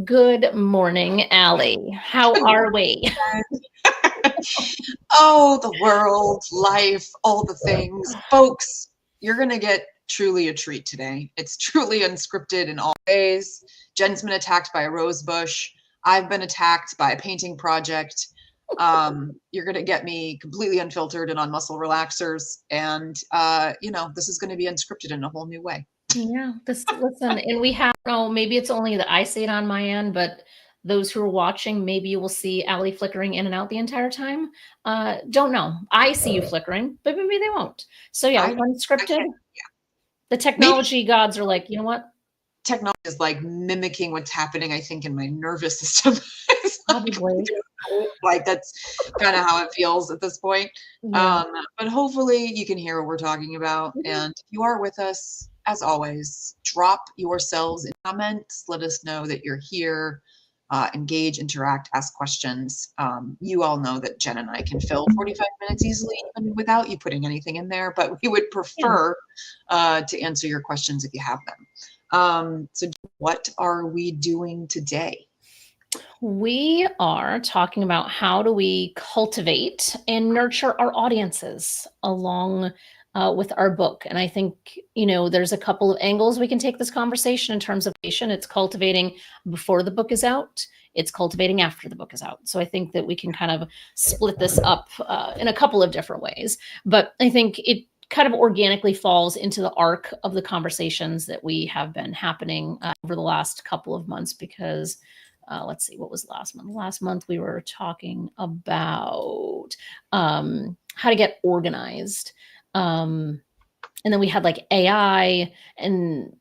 Good morning, Ally. How Good are morning. we? Oh, the world, life, all the things. Folks, you're going to get truly a treat today. It's truly unscripted in all ways. Jen's been attacked by a rose bush. I've been attacked by a painting project. You're going to get me completely unfiltered and on muscle relaxers. And, this is going to be unscripted in a whole new way. Yeah, listen, and we have, oh, maybe it's only that I see it on my end, but those who are watching, maybe you will see Ally flickering in and out the entire time. Don't know. I see you flickering, but maybe they won't. So yeah, I, I unscripted. can't, The maybe technology gods are like, you know what? technology is like mimicking what's happening, I think, in my nervous system. Probably. Like that's kind of how it feels at this point. Yeah. But hopefully you can hear what we're talking about. And if you are with us, as always, drop yourselves in comments. Let us know that you're here. Engage, interact, ask questions. You all know that Jen and I can fill 45 minutes easily, even without you putting anything in there, but we would prefer to answer your questions if you have them. So what are we doing today? We are talking about how do we cultivate and nurture our audiences along with our book. And I think, there's a couple of angles we can take this conversation in terms of patient. It's cultivating before the book is out. It's cultivating after the book is out. So I think that we can kind of split this up in a couple of different ways. But I think it kind of organically falls into the arc of the conversations that we have been happening over the last couple of months because let's see, what was last month? Last month we were talking about how to get organized. And then we had like AI and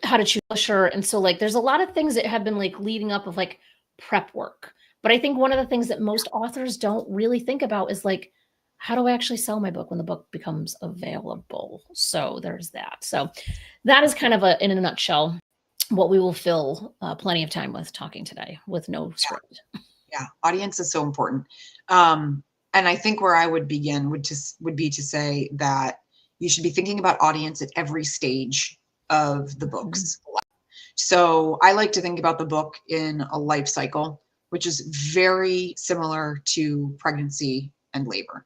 how to choose a publisher. And so like there's a lot of things that have been like leading up of like prep work. But I think one of the things that most authors don't really think about is like, how do I actually sell my book when the book becomes available? So there's that. So that is kind of in a nutshell what we will fill plenty of time with talking today with no script. Yeah, audience is so important. And I think where I would begin would be to say that you should be thinking about audience at every stage of the book's life. So I like to think about the book in a life cycle, which is very similar to pregnancy and labor.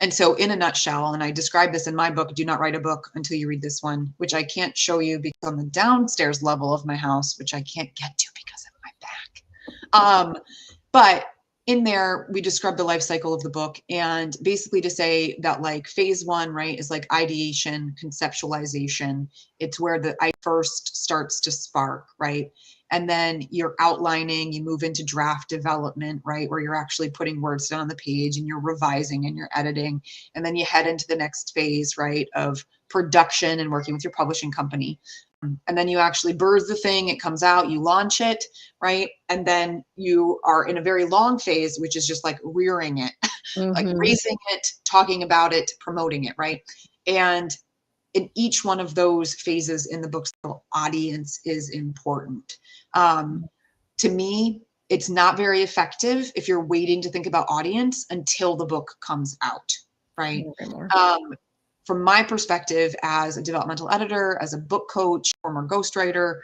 And so in a nutshell, and I describe this in my book, Do Not Write a Book Until You Read This One, which I can't show you because on the downstairs level of my house, which I can't get to because of my back. But in there, we describe the life cycle of the book and basically to say that like phase one, right, is like ideation, conceptualization. It's where the I first starts to spark, right? And then you're outlining, you move into draft development, right, where you're actually putting words down on the page and you're revising and you're editing. And then you head into the next phase, right, of production and working with your publishing company. And then you actually birth the thing, it comes out, you launch it, right? And then you are in a very long phase, which is just like rearing it, like raising it, talking about it, promoting it, right? And in each one of those phases in the book's audience is important. To me, it's not very effective if you're waiting to think about audience until the book comes out, right? From my perspective as a developmental editor, as a book coach, former ghostwriter,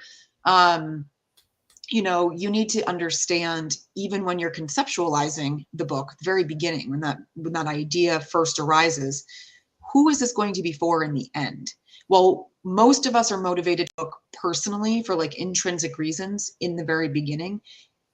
you need to understand, even when you're conceptualizing the book at the very beginning, when that idea first arises, who is this going to be for in the end? Well, most of us are motivated to book personally for like intrinsic reasons in the very beginning.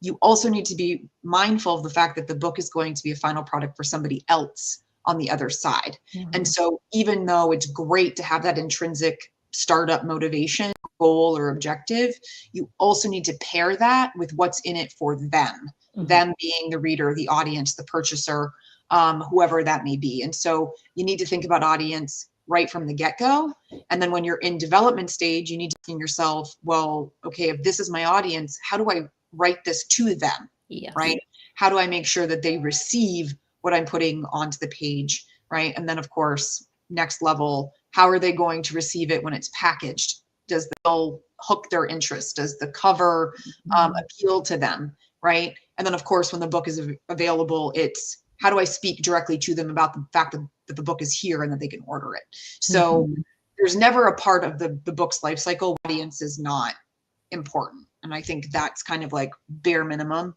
You also need to be mindful of the fact that the book is going to be a final product for somebody else on the other side. And so even though it's great to have that intrinsic startup motivation, goal, or objective, you also need to pair that with what's in it for them, them being the reader, the audience, the purchaser, whoever that may be. And so you need to think about audience right from the get-go. And then when you're in development stage, you need to think yourself, well, okay, if this is my audience, how do I write this to them? Yes. Right? How do I make sure that they receive what I'm putting onto the page, right? And then of course, next level, how are they going to receive it when it's packaged? Does the bill hook their interest? Does the cover appeal to them, right? And then of course, when the book is available, it's how do I speak directly to them about the fact that the book is here and that they can order it? So there's never a part of the book's life cycle audience is not important. And I think that's kind of like bare minimum.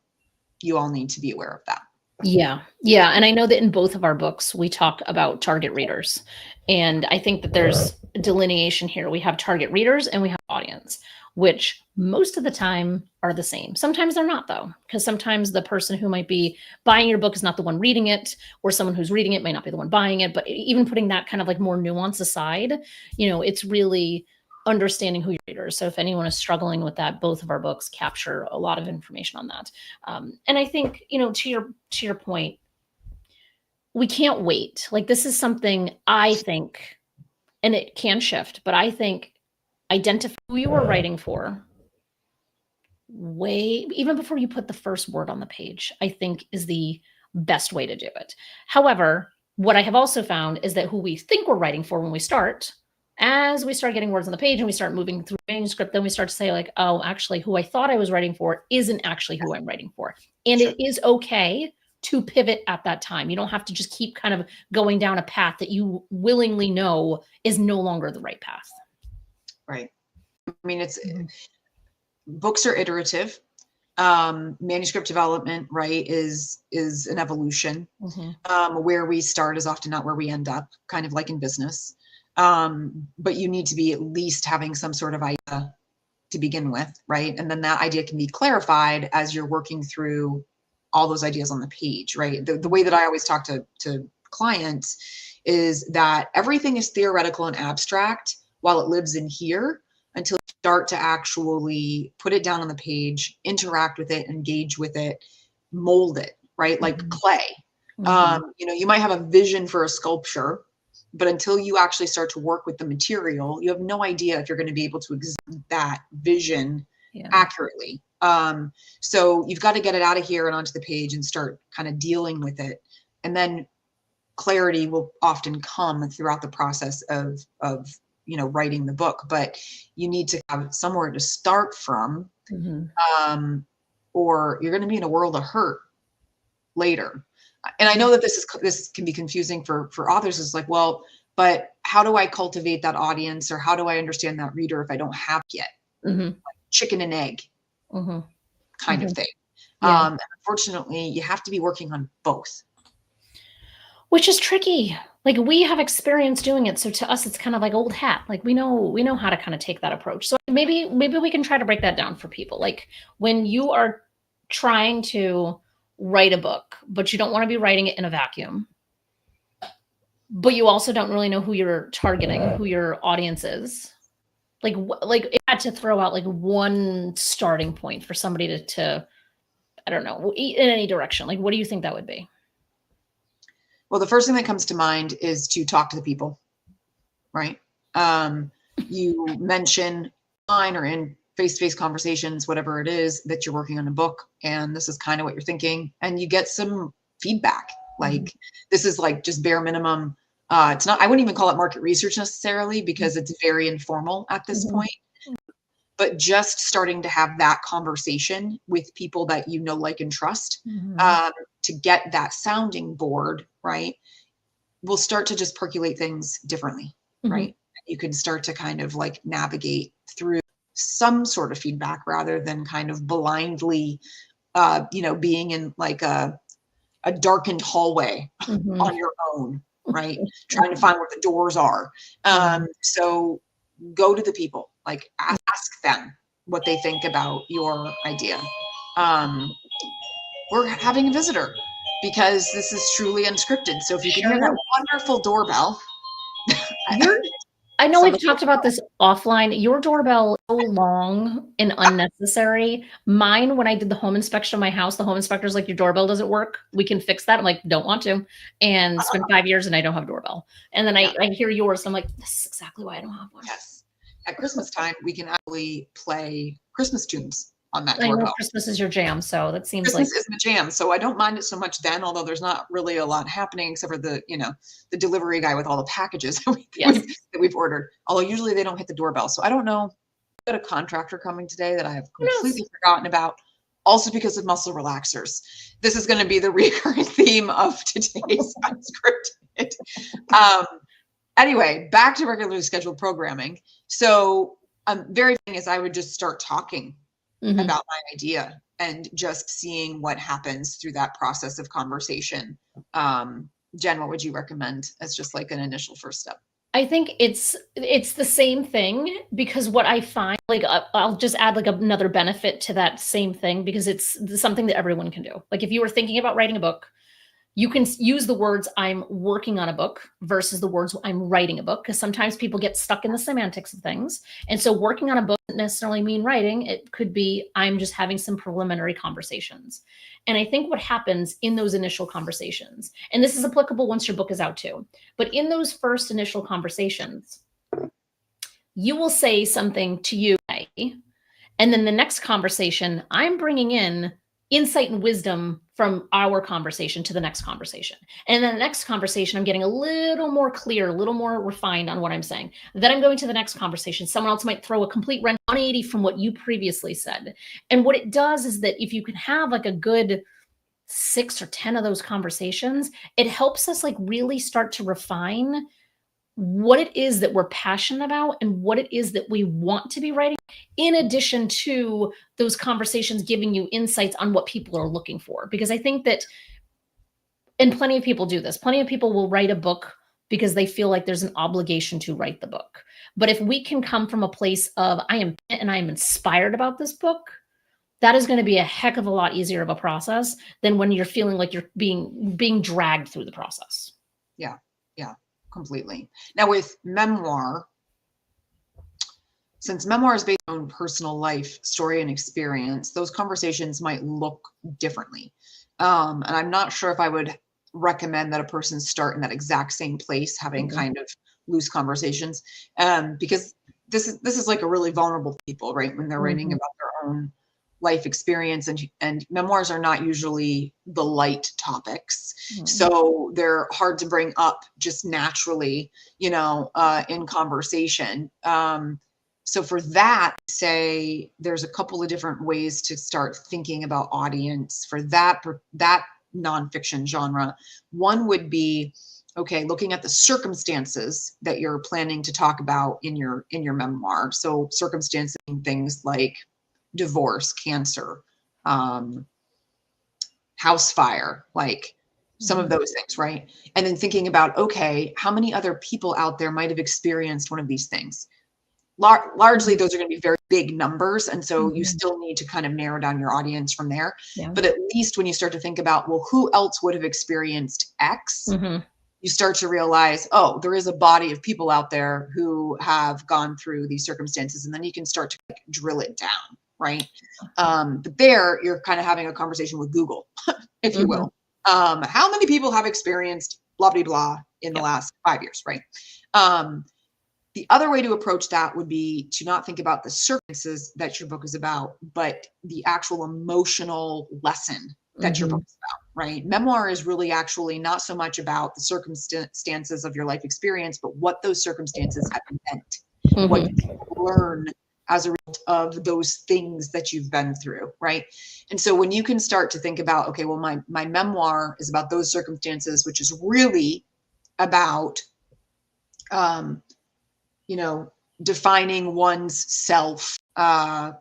You all need to be aware of that. Yeah. Yeah. And I know that in both of our books, we talk about target readers. And I think that there's a delineation here. We have target readers and we have audience, which most of the time are the same. Sometimes they're not, though, because sometimes the person who might be buying your book is not the one reading it, or someone who's reading it might not be the one buying it. But even putting that kind of like more nuance aside, it's really understanding who your reader is. So if anyone is struggling with that, both of our books capture a lot of information on that. And I think, to your point, we can't wait. Like, this is something I think, and it can shift, but I think identify who you are writing for even before you put the first word on the page, I think is the best way to do it. However, what I have also found is that who we think we're writing for when we start, as we start getting words on the page and we start moving through manuscript, then we start to say like, oh, actually who I thought I was writing for isn't actually who I'm writing for. And it is okay to pivot at that time. You don't have to just keep kind of going down a path that you willingly know is no longer the right path. Right. I mean, books are iterative. Manuscript development, right, is an evolution. Where we start is often not where we end up, kind of like in business. But you need to be at least having some sort of idea to begin with, right? And then that idea can be clarified as you're working through all those ideas on the page, right? The way that I always talk to clients is that everything is theoretical and abstract while it lives in here, until you start to actually put it down on the page, interact with it, engage with it, mold it, right? Like clay. You might have a vision for a sculpture, but until you actually start to work with the material, you have no idea if you're going to be able to execute that vision accurately. So you've got to get it out of here and onto the page and start kind of dealing with it. And then clarity will often come throughout the process of writing the book, but you need to have somewhere to start from, or you're going to be in a world of hurt later. And I know that this can be confusing for authors. It's like, well, but how do I cultivate that audience, or how do I understand that reader if I don't have it yet? Like chicken and egg kind of thing. And unfortunately, you have to be working on both, which is tricky. Like, we have experience doing it, so to us it's kind of like old hat. Like, we know how to kind of take that approach. So maybe we can try to break that down for people. Like, when you are trying to write a book, but you don't want to be writing it in a vacuum, but you also don't really know who you're targeting, who your audience is. Like it had to throw out like one starting point for somebody to I don't know, in any direction. Like, what do you think that would be? Well, the first thing that comes to mind is to talk to the people, right? You mention online or in face-to-face conversations, whatever it is, that you're working on a book, and this is kind of what you're thinking, and you get some feedback. Like, this is like just bare minimum. It's not, I wouldn't even call it market research necessarily, because it's very informal at this point. But just starting to have that conversation with people that you know, like, and trust, to get that sounding board, right, will start to just percolate things differently, right? You can start to kind of like navigate through some sort of feedback rather than kind of blindly, being in like a darkened hallway on your own, right? Trying to find where the doors are. So go to the people, like ask them what they think about your idea. We're having a visitor because this is truly unscripted. So if you can hear that wonderful doorbell. I know we've talked about this offline. Your doorbell is so long and unnecessary. Mine, when I did the home inspection of my house, the home inspector's like, your doorbell doesn't work. We can fix that. I'm like, don't want to. And it's been 5 years and I don't have a doorbell. And then I hear yours. And I'm like, this is exactly why I don't have one. Yes. At Christmas time, we can actually play Christmas tunes on that I doorbell. know Christmas is your jam, so that seems Christmas is my jam. So I don't mind it so much then, although there's not really a lot happening except for the delivery guy with all the packages that we've ordered. Although usually they don't hit the doorbell. So I don't know. I've got a contractor coming today that I have completely forgotten about. Also because of muscle relaxers. This is going to be the recurring theme of today's Unscripted. Anyway, back to regularly scheduled programming. So very thing is I would just start talking about my idea and just seeing what happens through that process of conversation. Jen, what would you recommend as just like an initial first step? I think it's the same thing, because what I find, like, I'll just add like another benefit to that same thing, because it's something that everyone can do. Like, if you were thinking about writing a book, you can use the words "I'm working on a book" versus the words "I'm writing a book," because sometimes people get stuck in the semantics of things. And so working on a book doesn't necessarily mean writing. It could be I'm just having some preliminary conversations. And I think what happens in those initial conversations, and this is applicable once your book is out too, but in those first initial conversations, you will say something to you, and then the next conversation, I'm bringing in insight and wisdom from our conversation to the next conversation. And then the next conversation, I'm getting a little more clear, a little more refined on what I'm saying. Then I'm going to the next conversation. Someone else might throw a complete 180 from what you previously said. And what it does is that if you can have like a good 6 or 10 of those conversations, it helps us like really start to refine what it is that we're passionate about and what it is that we want to be writing, in addition to those conversations giving you insights on what people are looking for. Because I think that, and plenty of people do this, plenty of people will write a book because they feel like there's an obligation to write the book. But if we can come from a place of I am inspired about this book, that is going to be a heck of a lot easier of a process than when you're feeling like you're being dragged through the process. Yeah. Yeah. Completely. Now with memoir, since memoir is based on personal life, story, and experience, those conversations might look differently. And I'm not sure if I would recommend that a person start in that exact same place, having kind of loose conversations, because this is like a really vulnerable people, right? When they're writing about their own life experience, and memoirs are not usually the light topics. So they're hard to bring up just naturally, in conversation. So for that, say there's a couple of different ways to start thinking about audience for that nonfiction genre. One would be, okay, looking at the circumstances that you're planning to talk about in your memoir. So circumstances, things like divorce, cancer, house fire, like some of those things, right? And then thinking about, okay, how many other people out there might have experienced one of these things? Largely, those are going to be very big numbers. And so you still need to kind of narrow down your audience from there. Yeah. But at least when you start to think about, well, who else would have experienced X? You start to realize, oh, there is a body of people out there who have gone through these circumstances. And then you can start to drill it down. Right. But there you're kind of having a conversation with Google, if you will. How many people have experienced blah, blah, blah in the last 5 years, right? The other way to approach that would be to not think about the circumstances that your book is about, but the actual emotional lesson that your book is about, right? Memoir is really actually not so much about the circumstances of your life experience, but what those circumstances have meant, what you learn as a result of those things that you've been through, right? And so when you can start to think about, okay, well, my memoir is about those circumstances, which is really about, defining one's self, rather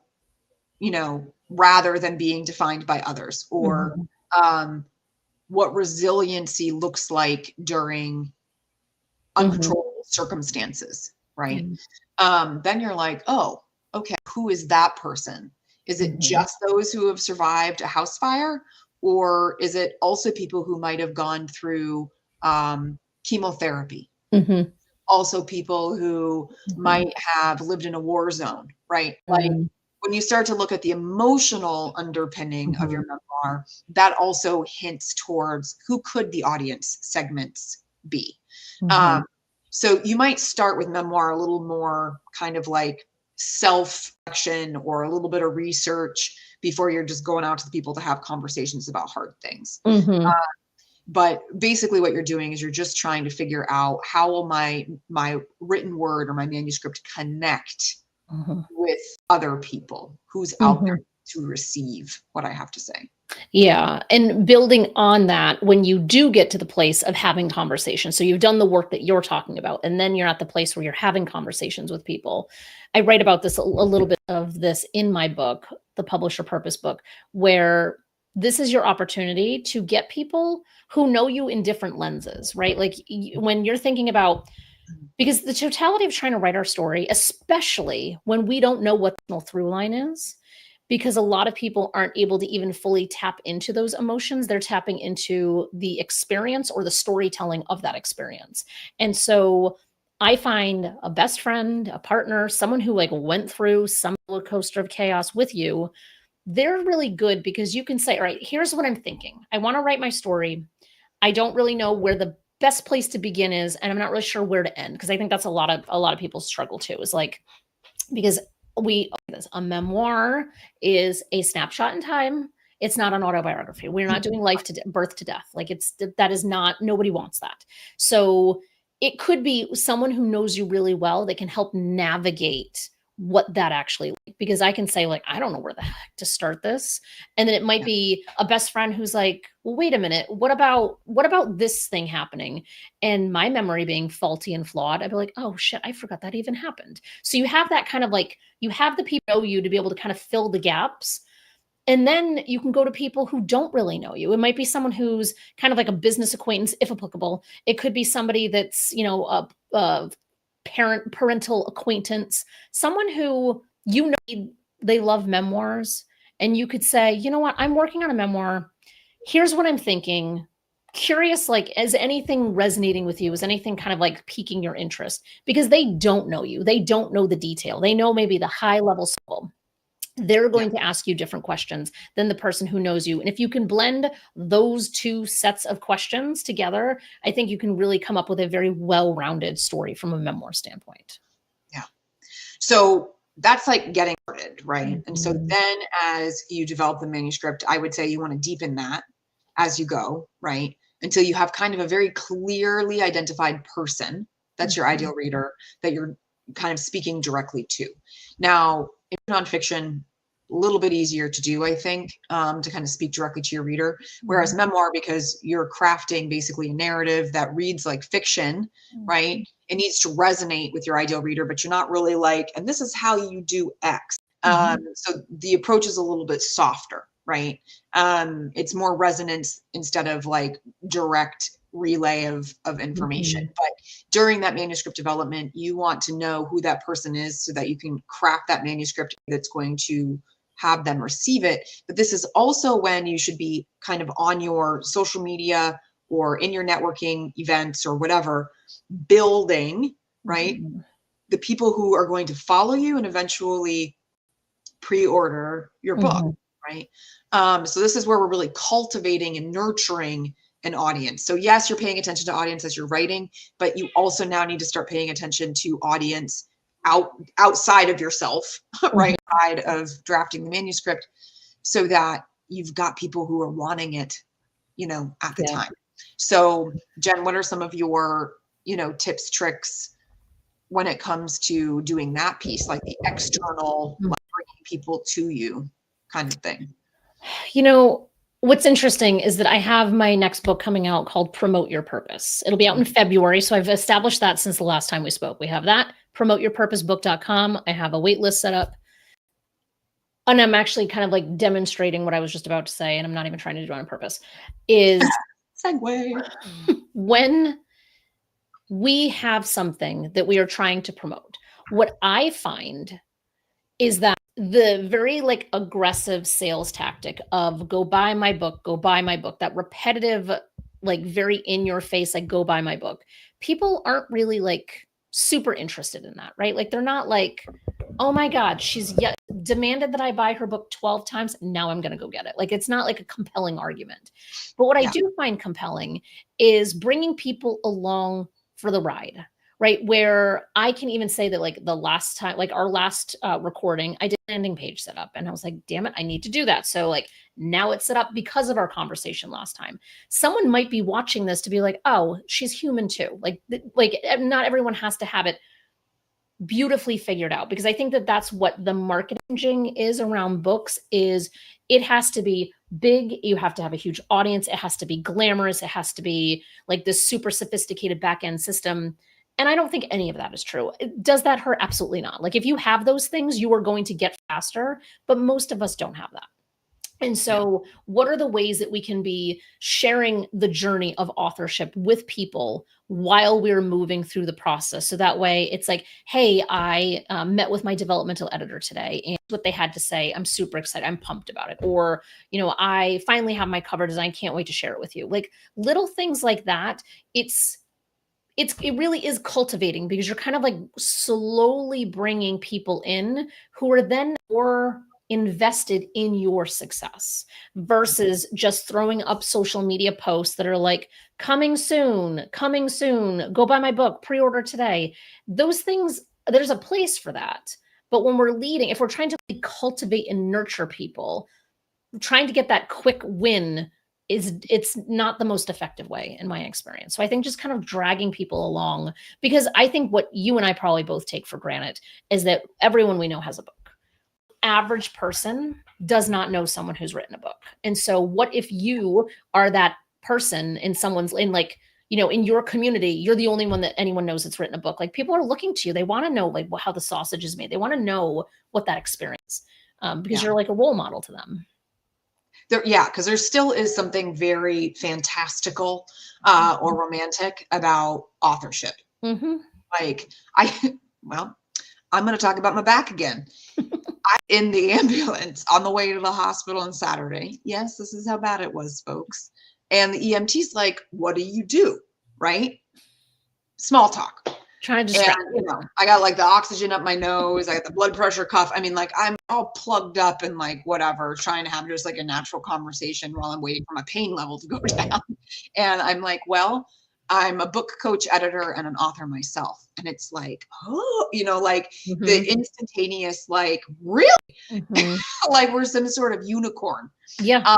than being defined by others, or what resiliency looks like during uncontrollable circumstances, right? Then you're like, oh, okay, who is that person? Is it just those who have survived a house fire? Or is it also people who might have gone through chemotherapy? Also people who might have lived in a war zone, right? Like when you start to look at the emotional underpinning of your memoir, that also hints towards who could the audience segments be. So you might start with memoir a little more kind of like self-reflection or a little bit of research before you're just going out to the people to have conversations about hard things. But basically what you're doing is you're just trying to figure out how will my written word or my manuscript connect with other people who's out there to receive what I have to say. Yeah, and building on that, when you do get to the place of having conversations, so you've done the work that you're talking about, and then you're at the place where you're having conversations with people. I write about this a little bit of this in my book, the Publisher Purpose book, where this is your opportunity to get people who know you in different lenses, right? Like when you're thinking about, because the totality of trying to write our story, especially when we don't know what the through line is, because a lot of people aren't able to even fully tap into those emotions. They're tapping into the experience or the storytelling of that experience. And so I find a best friend, a partner, someone who like went through some roller coaster of chaos with you. They're really good because you can say, all right, here's what I'm thinking. I want to write my story. I don't really know where the best place to begin is, and I'm not really sure where to end, because I think that's a lot of people's struggle too, is like, because a memoir is a snapshot in time. It's not an autobiography. We're not doing life to birth to death. Like that is not, nobody wants that. So it could be someone who knows you really well that can help navigate what that actually like, because I can say like, I don't know where the heck to start this. And then it might Yeah. be a best friend who's like, well, wait a minute, what about this thing happening? And my memory being faulty and flawed, I'd be like, oh shit, I forgot that even happened. So you have that kind of like, you have the people who know you to be able to kind of fill the gaps. And then you can go to people who don't really know you. It might be someone who's kind of like a business acquaintance, if applicable. It could be somebody that's, a parental acquaintance, someone who they love memoirs. And you could say, you know what, I'm working on a memoir. Here's what I'm thinking. Curious, like, is anything resonating with you? Is anything kind of like piquing your interest? Because they don't know you. They don't know the detail. They know maybe the high level level. They're Yeah. going to ask you different questions than the person who knows you. And if you can blend those two sets of questions together, I think you can really come up with a very well-rounded story from a memoir standpoint. Yeah. So that's like getting started, right? And so Mhm. then as you develop the manuscript, I would say you want to deepen that as you go, right? Until you have kind of a very clearly identified person that's your ideal reader that you're kind of speaking directly to. Now, in nonfiction, a little bit easier to do, I think, to kind of speak directly to your reader. Whereas memoir, because you're crafting basically a narrative that reads like fiction, right? It needs to resonate with your ideal reader, but you're not really like, and this is how you do X. So the approach is a little bit softer, right? It's more resonance instead of like direct relay of information. But during that manuscript development, you want to know who that person is so that you can craft that manuscript that's going to have them receive it. But this is also when you should be kind of on your social media or in your networking events or whatever, building, right? The people who are going to follow you and eventually pre-order your book, right? So this is where we're really cultivating and nurturing an audience. So yes, you're paying attention to audience as you're writing, but you also now need to start paying attention to audience outside of yourself, right? Side of drafting the manuscript, so that you've got people who are wanting it, at the time. So Jen, what are some of your, tips, tricks when it comes to doing that piece, like the external, like bringing people to you kind of thing? What's interesting is that I have my next book coming out called Promote Your Purpose. It'll be out in February. So I've established that since the last time we spoke. We have that, promoteyourpurposebook.com. I have a wait list set up. And I'm actually kind of like demonstrating what I was just about to say, and I'm not even trying to do it on purpose, is Segue. when we have something that we are trying to promote, what I find is that the very like aggressive sales tactic of go buy my book, that repetitive, like very in your face, like go buy my book. People aren't really like super interested in that, right? Like they're not like, oh my God, she's yet demanded that I buy her book 12 times. Now I'm going to go get it. Like it's not like a compelling argument. But what I do find compelling is bringing people along for the ride, right? Where I can even say that like the last time, like our last recording, I did an landing page set up and I was like, damn it, I need to do that. So like now it's set up because of our conversation last time. Someone might be watching this to be like, oh, she's human too. Like not everyone has to have it beautifully figured out, because I think that that's what the marketing is around books. Is it has to be big. You have to have a huge audience. It has to be glamorous. It has to be like this super sophisticated back end system. And I don't think any of that is true. Does that hurt? Absolutely not. Like if you have those things, you are going to get faster, but most of us don't have that. And so, what are the ways that we can be sharing the journey of authorship with people while we're moving through the process? So that way, it's like, hey, I met with my developmental editor today, and what they had to say, I'm super excited. I'm pumped about it. Or, I finally have my cover design. Can't wait to share it with you. Like little things like that. It really is cultivating because you're kind of like slowly bringing people in who are then more invested in your success versus just throwing up social media posts that are like coming soon, go buy my book, pre-order today. Those things, there's a place for that. But when we're leading, if we're trying to cultivate and nurture people, trying to get that quick win it's not the most effective way in my experience. So I think just kind of dragging people along, because I think what you and I probably both take for granted is that everyone we know has a book. Average person does not know someone who's written a book. And so what if you are that person in someone's in like, in your community, you're the only one that anyone knows that's written a book. Like people are looking to you. They want to know like how the sausage is made. They want to know what that experience, because you're like a role model to them. Because there still is something very fantastical or romantic about authorship. Mm-hmm. Like I'm going to talk about my back again. I'm in the ambulance on the way to the hospital on Saturday. Yes, this is how bad it was, folks. And the EMT's like, what do you do? Right? Small talk. Trying to distract. And, I got like the oxygen up my nose. I got the blood pressure cuff. I mean, like I'm all plugged up and like whatever, trying to have just like a natural conversation while I'm waiting for my pain level to go down. And I'm like, well, I'm a book coach, editor, and an author myself. And it's like, Mm-hmm. the instantaneous, like, really? Mm-hmm. Like we're some sort of unicorn. Yeah.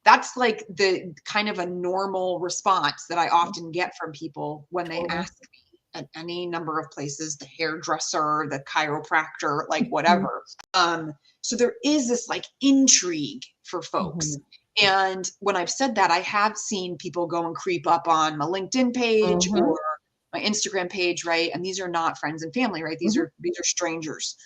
That's like the kind of a normal response that I often get from people when they ask me at any number of places, the hairdresser, the chiropractor, like whatever. So there is this like intrigue for folks. Mm-hmm. And when I've said that, I have seen people go and creep up on my LinkedIn page mm-hmm. or my Instagram page, right? And these are not friends and family, right? These are strangers.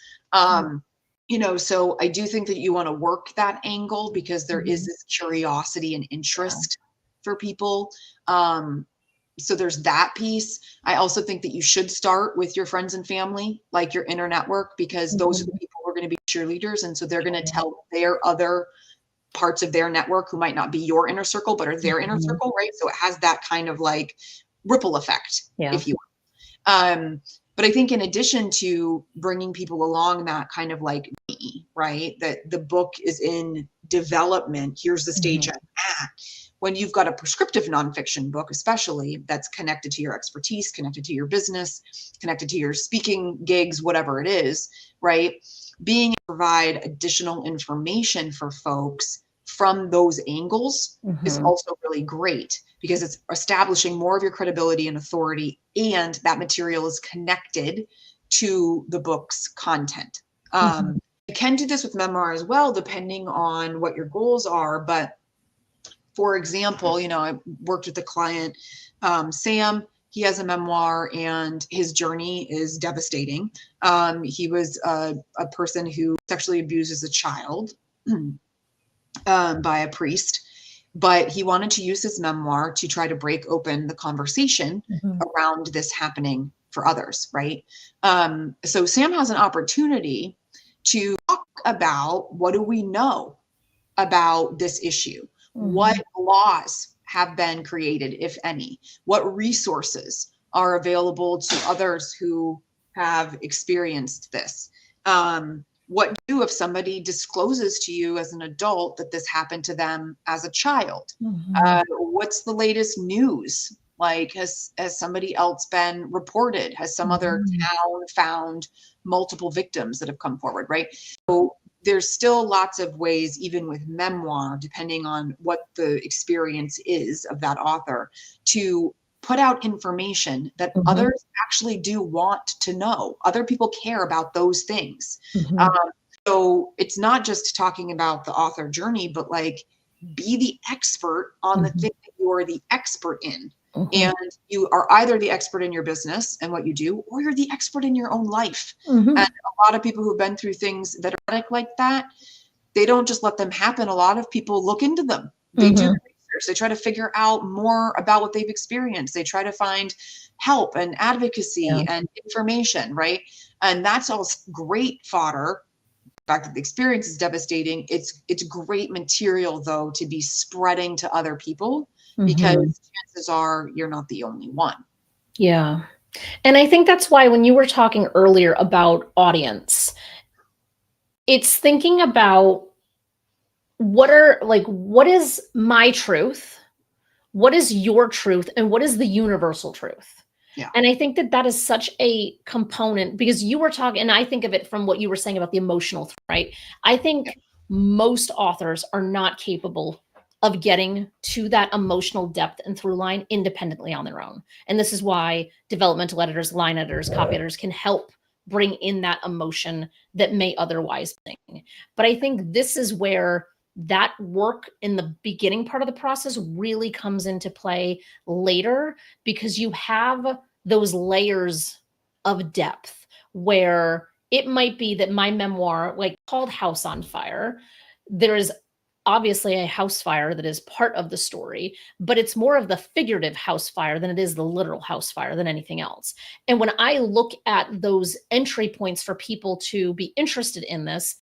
So I do think that you want to work that angle because there mm-hmm. is this curiosity and interest for people. So there's that piece. I also think that you should start with your friends and family, like your inner network, because mm-hmm. those are the people who are going to be cheerleaders. And so they're going to tell their other parts of their network who might not be your inner circle, but are their mm-hmm. inner circle, right? So it has that kind of like ripple effect, if you will. But I think in addition to bringing people along that kind of like, right, that the book is in development, here's the stage mm-hmm. I'm at. When you've got a prescriptive nonfiction book, especially that's connected to your expertise, connected to your business, connected to your speaking gigs, whatever it is, right? Being able to provide additional information for folks from those angles mm-hmm. is also really great because it's establishing more of your credibility and authority, and that material is connected to the book's content. Mm-hmm. You can do this with memoir as well, depending on what your goals are, but for example, I worked with a client, Sam. He has a memoir and his journey is devastating. He was a person who sexually abused as a child by a priest, but he wanted to use his memoir to try to break open the conversation mm-hmm. around this happening for others, right? So Sam has an opportunity to talk about what do we know about this issue? Mm-hmm. What laws have been created, if any? What resources are available to others who have experienced this? What do if somebody discloses to you as an adult that this happened to them as a child? Mm-hmm. What's the latest news? Like, has somebody else been reported? Has some mm-hmm. other town found multiple victims that have come forward, right? So there's still lots of ways, even with memoir, depending on what the experience is of that author, to put out information that mm-hmm. others actually do want to know. Other people care about those things. Mm-hmm. So it's not just talking about the author journey, but like be the expert on the thing that you are the expert in. And you are either the expert in your business and what you do, or you're the expert in your own life. And a lot of people who've been through things that are like that, they don't just let them happen. A lot of people look into them. They do research. They try to figure out more about what they've experienced. They try to find help and advocacy and information, right? And that's all great fodder. The fact that the experience is devastating. It's great material, though, to be spreading to other people, because chances are you're not the only one. Yeah. And I think that's why when you were talking earlier about audience, it's thinking about what is my truth? What is your truth? And what is the universal truth? Yeah. And I think that that is such a component, because you were talking, and I think of it from what you were saying about the emotional, right? I think most authors are not capable of getting to that emotional depth and through line independently on their own. And this is why developmental editors, line editors, copy editors can help bring in that emotion that may otherwise be. But I think this is where that work in the beginning part of the process really comes into play later, because you have those layers of depth where it might be that my memoir, like called House on Fire, there is obviously a house fire that is part of the story, but it's more of the figurative house fire than it is the literal house fire than anything else. And when I look at those entry points for people to be interested in this,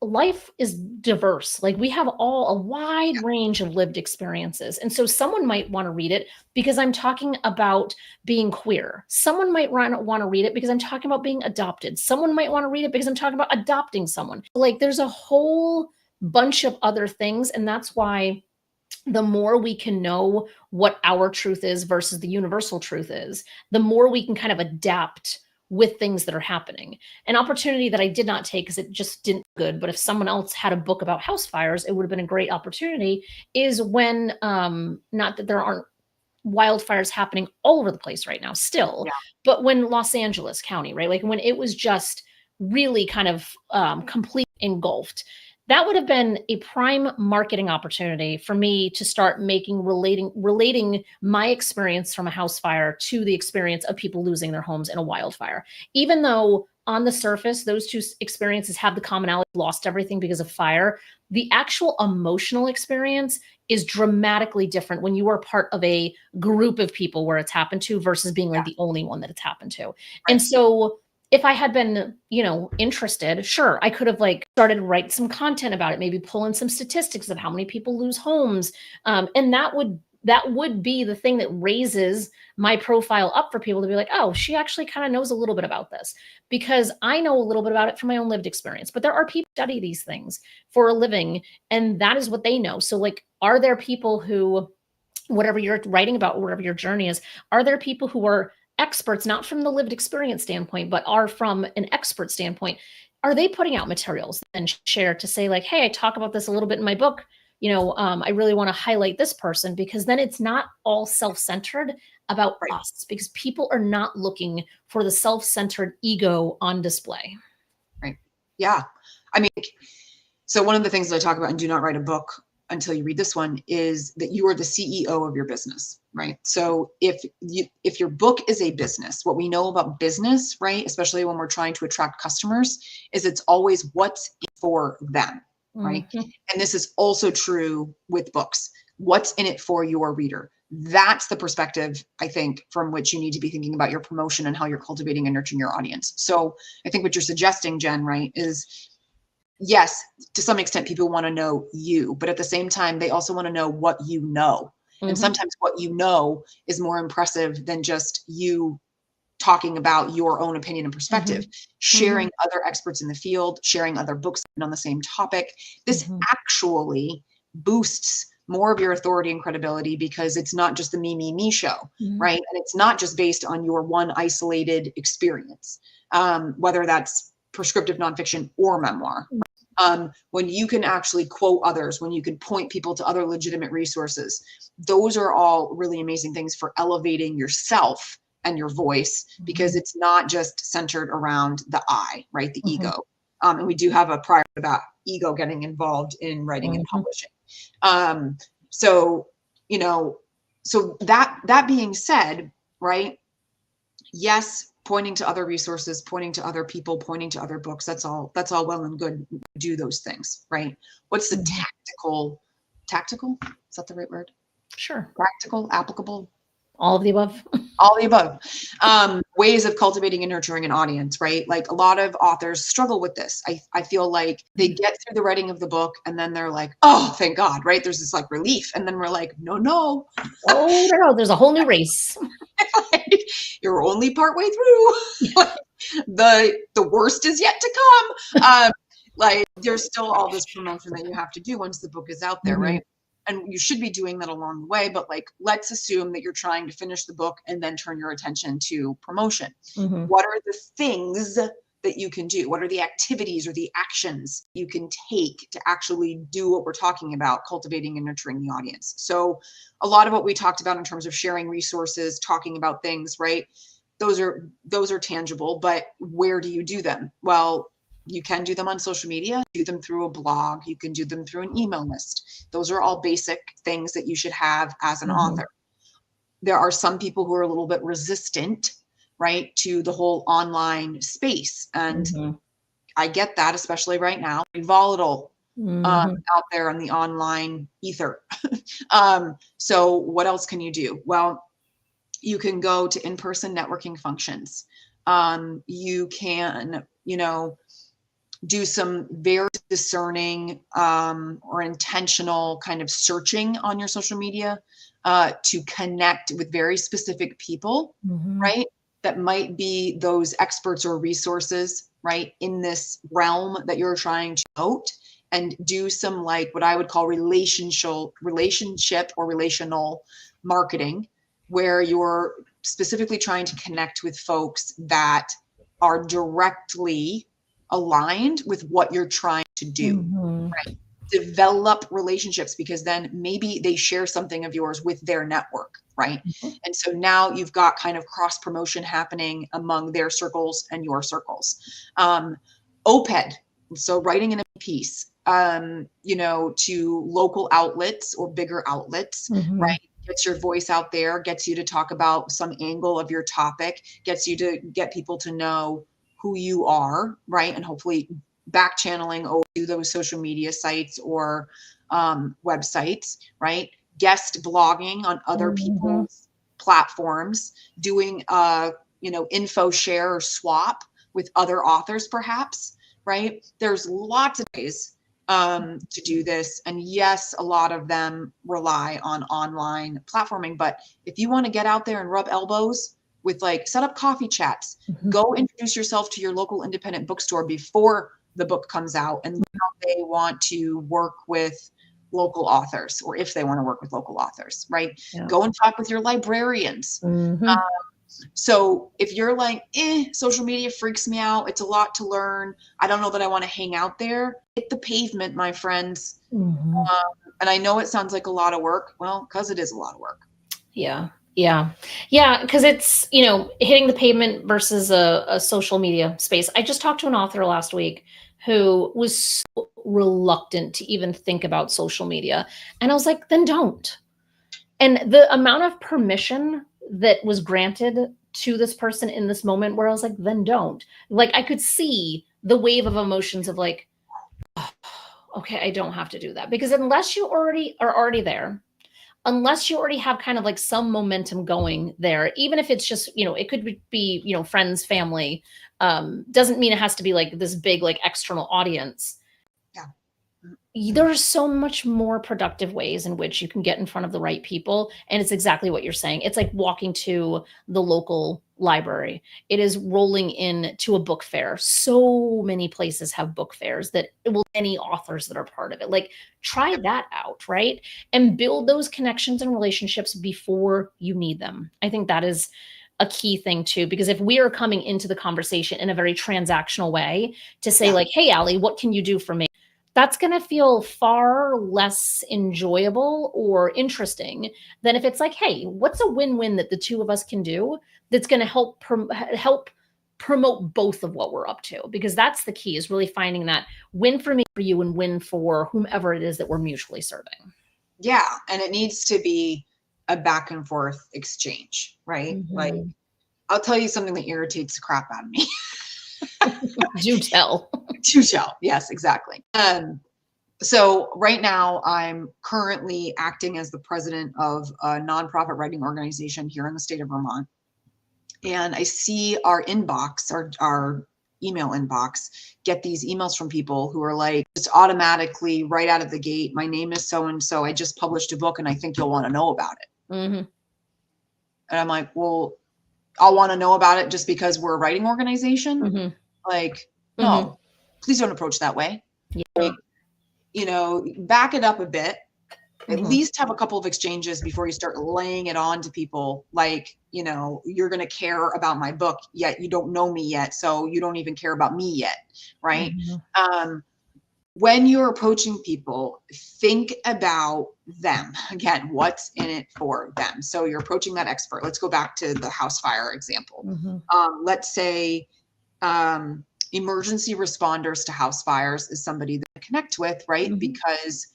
life is diverse. Like we have all a wide range of lived experiences. And so someone might want to read it because I'm talking about being queer. Someone might want to read it because I'm talking about being adopted. Someone might want to read it because I'm talking about adopting someone. Like there's a whole bunch of other things. And that's why the more we can know what our truth is versus the universal truth is, the more we can kind of adapt with things that are happening. An opportunity that I did not take because it just didn't good, but if someone else had a book about house fires, it would have been a great opportunity, is when, not that there aren't wildfires happening all over the place right now still, but when Los Angeles County, right? Like when it was just really kind of complete engulfed, that would have been a prime marketing opportunity for me to start relating my experience from a house fire to the experience of people losing their homes in a wildfire. Even though on the surface, those two experiences have the commonality, lost everything because of fire, the actual emotional experience is dramatically different when you are part of a group of people where it's happened to versus being like the only one that it's happened to. And so if I had been, interested, sure, I could have like started to write some content about it, maybe pull in some statistics of how many people lose homes. And that would be the thing that raises my profile up for people to be like, oh, she actually kind of knows a little bit about this, because I know a little bit about it from my own lived experience. But there are people who study these things for a living, and that is what they know. So like, are there people who, whatever you're writing about, whatever your journey is, are there people who are experts, not from the lived experience standpoint, but are from an expert standpoint? Are they putting out materials and share to say like, hey, I talk about this a little bit in my book. I really want to highlight this person, because then it's not all self-centered about us, because people are not looking for the self-centered ego on display. Right. Yeah. I mean, so one of the things that I talk about in Do Not Write a Book Until You Read This One is that you are the CEO of your business, right? So if your book is a business, what we know about business, right, especially when we're trying to attract customers, is it's always what's in it for them, right? And this is also true with books. What's in it for your reader? That's the perspective, I think, from which you need to be thinking about your promotion and how you're cultivating and nurturing your audience. So I think what you're suggesting, Jen, right, is yes, to some extent, people want to know you, but at the same time, they also want to know what you know. And sometimes what you know is more impressive than just you talking about your own opinion and perspective. Sharing other experts in the field, sharing other books on the same topic. This actually boosts more of your authority and credibility, because it's not just the me show, right? And it's not just based on your one isolated experience, whether that's prescriptive nonfiction or memoir. When you can actually quote others, when you can point people to other legitimate resources, those are all really amazing things for elevating yourself and your voice, because it's not just centered around the I, right? The ego. And we do have a prior about ego getting involved in writing and publishing. So, you know, so that being said, right? Yes, pointing to other resources, pointing to other people, pointing to other books, that's all well and good. Do those things, right? What's the tactical? Is that the right word? Sure. Practical, applicable? All of the above. All the above. Ways of cultivating and nurturing an audience, right? Like a lot of authors struggle with this. I feel like they get through the writing of the book and then they're like, oh, thank God, right? There's this like relief. And then we're like, no. Oh, no, there's a whole new race. You're only partway through. The worst is yet to come. Like there's still all this promotion that you have to do once the book is out there, right? And you should be doing that along the way, but like, let's assume that you're trying to finish the book and then turn your attention to promotion. What are the things that you can do? What are the activities or the actions you can take to actually do what we're talking about, cultivating and nurturing the audience? So a lot of what we talked about in terms of sharing resources, talking about things, right? Those are tangible, but where do you do them? Well, you can do them on social media, do them through a blog, you can do them through an email list. Those are all basic things that you should have as an author. There are some people who are a little bit resistant, right, to the whole online space. And I get that, especially right now, volatile out there on the online ether. So what else can you do? Well, you can go to in-person networking functions. You can, do some very discerning or intentional kind of searching on your social media to connect with very specific people, right? That might be those experts or resources, right, in this realm that you're trying to promote, and do some like what I would call relationship or relational marketing, where you're specifically trying to connect with folks that are directly aligned with what you're trying to do, right? Develop relationships, because then maybe they share something of yours with their network, right? And so now you've got kind of cross promotion happening among their circles and your circles. OPED, so writing in a piece, to local outlets or bigger outlets, right? Gets your voice out there, gets you to talk about some angle of your topic, gets you to get people to know who you are, right? And hopefully back channeling over to those social media sites or websites, right? Guest blogging on other people's platforms, doing info share or swap with other authors, perhaps, right? There's lots of ways to do this. And yes, a lot of them rely on online platforming, but if you want to get out there and rub elbows with set up coffee chats, go introduce yourself to your local independent bookstore before the book comes out, and how they want to work with local authors, or if they want to work with local authors, right? Go and talk with your librarians. So if you're like, social media freaks me out, it's a lot to learn, I don't know that I want to hang out there, hit the pavement, my friends. And I know it sounds like a lot of work. Well, because it is a lot of work. Yeah. Because it's, hitting the pavement versus a social media space. I just talked to an author last week who was so reluctant to even think about social media. And I was like, then don't. And the amount of permission that was granted to this person in this moment, where I was like, then don't. Like, I could see the wave of emotions of like, oh, okay, I don't have to do that. Because unless you are already there, unless you already have kind of like some momentum going there, even if it's just, it could be, friends, family, doesn't mean it has to be like this big, like external audience. There are so much more productive ways in which you can get in front of the right people. And it's exactly what you're saying. It's like walking to the local library. It is rolling in to a book fair. So many places have book fairs that will any authors that are part of it. Like, try that out, right? And build those connections and relationships before you need them. I think that is a key thing too, because if we are coming into the conversation in a very transactional way to say like, hey, Ally, what can you do for me? That's going to feel far less enjoyable or interesting than if it's like, hey, what's a win-win that the two of us can do that's going to help promote both of what we're up to, because that's the key, is really finding that win for me, for you, and win for whomever it is that we're mutually serving. Yeah. And it needs to be a back and forth exchange, right? Like, I'll tell you something that irritates the crap out of me. Do tell. Do tell. Yes, exactly. So right now I'm currently acting as the president of a nonprofit writing organization here in the state of Vermont. And I see our inbox, our email inbox, get these emails from people who are like, just automatically right out of the gate, my name is so-and-so, I just published a book and I think you'll want to know about it. And I'm like, well, I'll want to know about it just because we're a writing organization? Like, no, please don't approach that way. Like, you know, back it up a bit. At least have a couple of exchanges before you start laying it on to people. Like, you know, you're going to care about my book, yet you don't know me yet, so you don't even care about me yet, right? When you're approaching people, think about them. Again, what's in it for them? So you're approaching that expert. Let's go back to the house fire example. Let's say emergency responders to house fires is somebody that I connect with, right? Because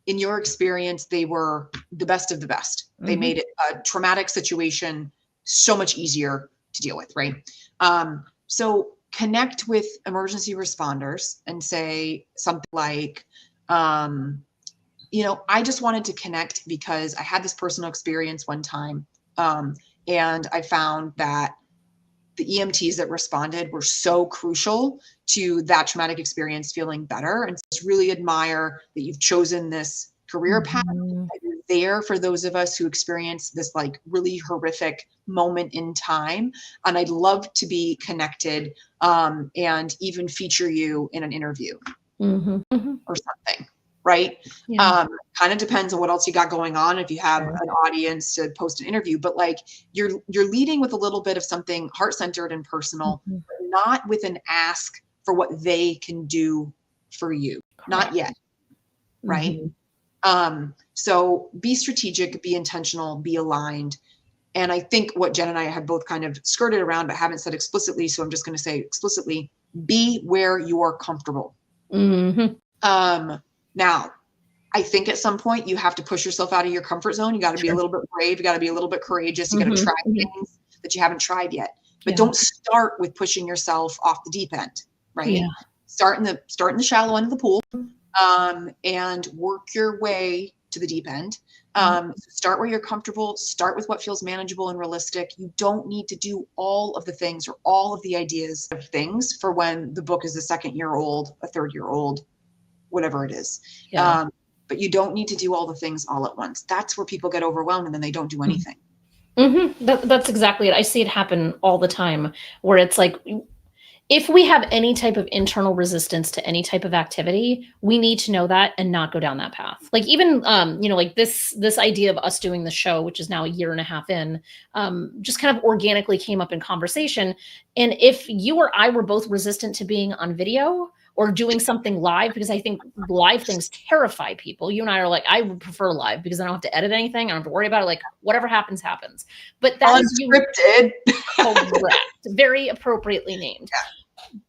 in your experience, they were the best of the best. They made it a traumatic situation so much easier to deal with, right? So connect with emergency responders and say something like, you know, I just wanted to connect because I had this personal experience one time, and I found that the EMTs that responded were so crucial to that traumatic experience feeling better. And just really admire that you've chosen this career path, that you're there for those of us who experience this like really horrific moment in time. And I'd love to be connected, and even feature you in an interview or something. Right. Kind of depends on what else you got going on. If you have an audience to post an interview, but like you're leading with a little bit of something heart-centered and personal, but not with an ask for what they can do for you. Not yet. Right. So be strategic, be intentional, be aligned. And I think what Jen and I have both kind of skirted around, but haven't said explicitly. So I'm just going to say explicitly, be where you're comfortable. Now, I think at some point you have to push yourself out of your comfort zone. You got to be a little bit brave. You got to be a little bit courageous. You got to try things that you haven't tried yet. But don't start with pushing yourself off the deep end, right? Start in the shallow end of the pool, and work your way to the deep end. Start where you're comfortable. Start with what feels manageable and realistic. You don't need to do all of the things or all of the ideas of things for when the book is a second-year-old, a third-year-old, whatever it is. But you don't need to do all the things all at once. That's where people get overwhelmed and then they don't do anything. That's exactly it. I see it happen all the time, where it's like, if we have any type of internal resistance to any type of activity, we need to know that and not go down that path. Like even, you know, like this idea of us doing the show, which is now a year and a half in, just kind of organically came up in conversation. And if you or I were both resistant to being on video or doing something live, because I think live things terrify people. You and I are like, I would prefer live because I don't have to edit anything. I don't have to worry about it. Like whatever happens, happens. But that Unscripted. Correct. Very appropriately named.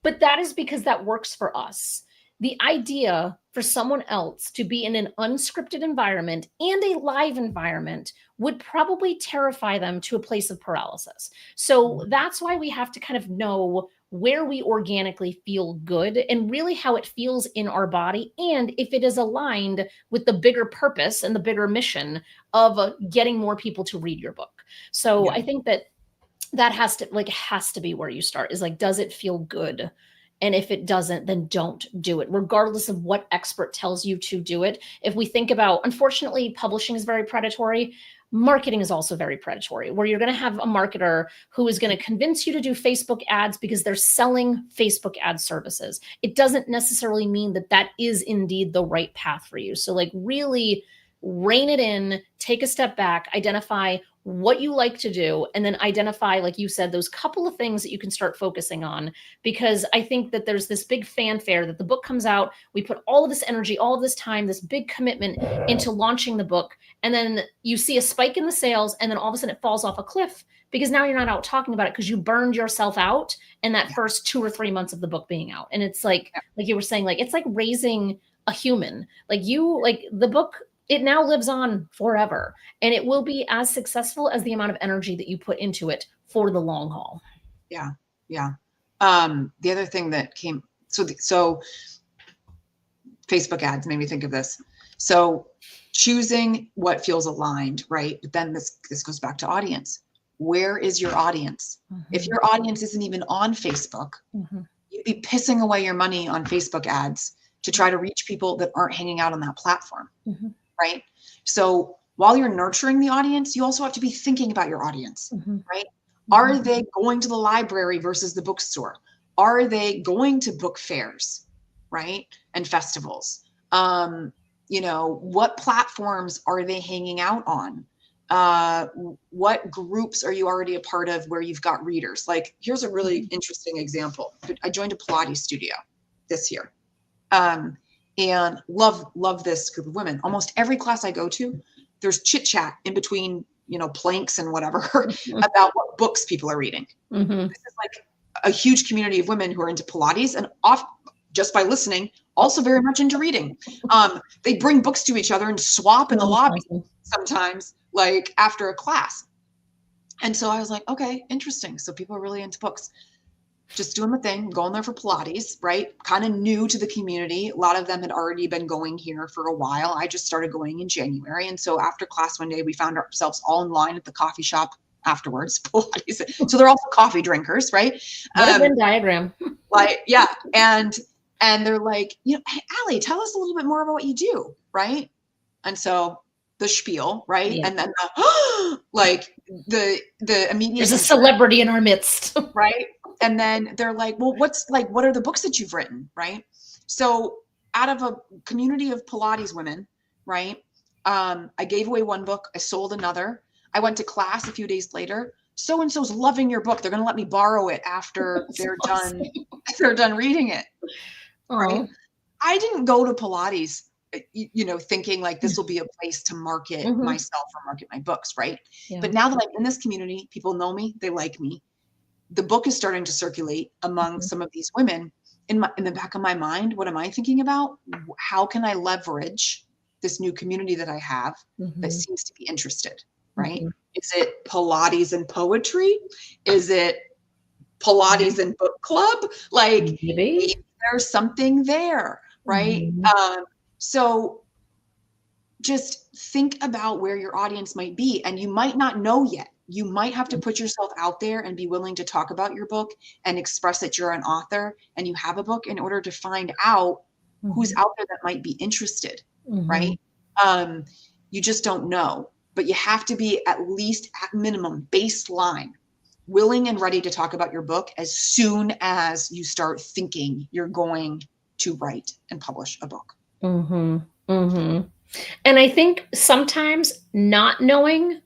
But that is because that works for us. The idea for someone else to be in an unscripted environment and a live environment would probably terrify them to a place of paralysis. So that's why we have to kind of know where we organically feel good and really how it feels in our body, and if it is aligned with the bigger purpose and the bigger mission of getting more people to read your book. So I think that has to be where you start, is like, does it feel good? And if it doesn't, then don't do it, regardless of what expert tells you to do it. If we think about, unfortunately, publishing is very predatory. Marketing is also very predatory, where you're going to have a marketer who is going to convince you to do Facebook ads because they're selling Facebook ad services. It doesn't necessarily mean that that is indeed the right path for you. So like really rein it in, take a step back, identify what you like to do, and then identify, like you said, those couple of things that you can start focusing on. Because I think that there's this big fanfare that the book comes out, we put all of this energy, all of this time, this big commitment into launching the book, and then you see a spike in the sales, and then all of a sudden it falls off a cliff because now you're not out talking about it because you burned yourself out in that Yeah. first 2 or 3 months of the book being out. And it's like you were saying, like, it's like raising a human. Like the book, it now lives on forever, and it will be as successful as the amount of energy that you put into it for the long haul. Yeah. Yeah. The other thing that came, so Facebook ads made me think of this. So choosing what feels aligned, right? But then this goes back to audience. Where is your audience? If your audience isn't even on Facebook, you'd be pissing away your money on Facebook ads to try to reach people that aren't hanging out on that platform, right? So while you're nurturing the audience, you also have to be thinking about your audience, right? Are they going to the library versus the bookstore? Are they going to book fairs, right? And festivals? You know, what platforms are they hanging out on? What groups are you already a part of where you've got readers? Like, here's a really interesting example. I joined a Pilates studio this year, and love this group of women. Almost every class I go to, there's chit chat in between, you know, planks and whatever about what books people are reading. This is like a huge community of women who are into Pilates, and off just by listening, also very much into reading. They bring books to each other and swap in the lobby sometimes, like after a class. And so I was like, okay, interesting. So people are really into books. Just doing my thing, going there for Pilates, right? Kind of new to the community. A lot of them had already been going here for a while. I just started going in January. And so after class one day, we found ourselves all in line at the coffee shop afterwards. Pilates. So they're also coffee drinkers, right? What a Venn diagram. Like, yeah. And they're like, you know, hey, Ally, tell us a little bit more about what you do, right? And so the spiel, right? Yeah. And then like the immediate. There's a celebrity in our midst, right? And then they're like, well, what are the books that you've written, right? So out of a community of Pilates women, right? I gave away one book, I sold another. I went to class a few days later. So-and-so's loving your book. They're going to let me borrow it after they're done reading it. Right? I didn't go to Pilates, you know, thinking like this will be a place to market myself or market my books, right? Yeah. But now that I'm in this community, people know me, they like me. The book is starting to circulate among some of these women. In the back of my mind, what am I thinking about? How can I leverage this new community that I have that seems to be interested, right? Is it Pilates and poetry? Is it Pilates and book club? Like maybe there's something there, right? So just think about where your audience might be, and you might not know yet. You might have to put yourself out there and be willing to talk about your book and express that you're an author and you have a book in order to find out who's out there that might be interested, right? You just don't know, but you have to be at least at minimum baseline willing and ready to talk about your book as soon as you start thinking you're going to write and publish a book. And I think sometimes not knowing